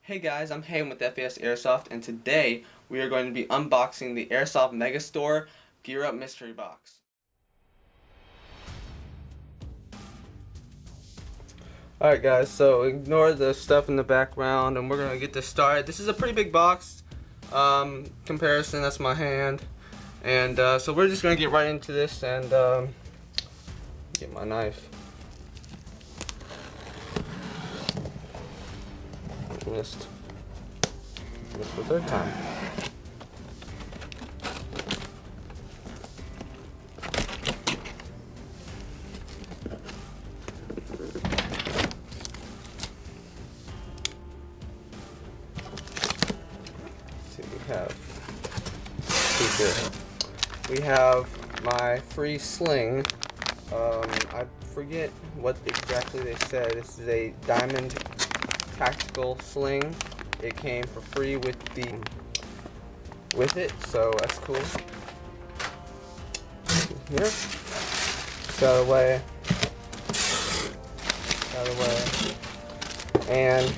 Hey guys, I'm Hayden with FAS Airsoft, and today we are going to be unboxing the Airsoft Megastore Gear Up Mystery Box. Alright guys, so ignore the stuff in the background and we're going to get this started. This is a pretty big box. Comparison, that's my hand. And so we're just going to get right into this and get my knife. Missed the third time. Let's see, we have my free sling. I forget what exactly they said. This is a diamond tactical sling. It came for free with it, so that's cool. Here, out of the way, and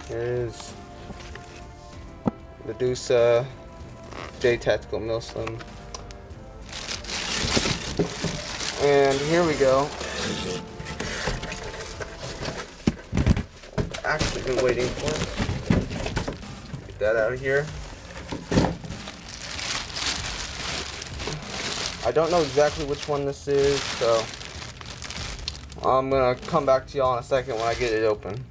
here's the Deuce J Tactical Mil Slim, and here we go. Actually been waiting for it. Get that out of here. I don't know exactly which one this is, so I'm gonna come back to y'all in a second when I get it open.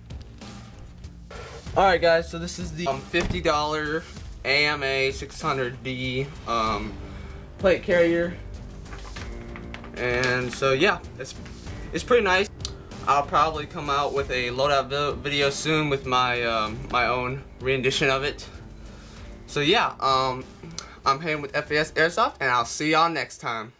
Alright guys, so this is the $50 AMA 600D plate carrier, and so yeah, it's pretty nice. I'll probably come out with a loadout video soon with my my own rendition of it. So yeah, I'm Hayden with FAS Airsoft, and I'll see y'all next time.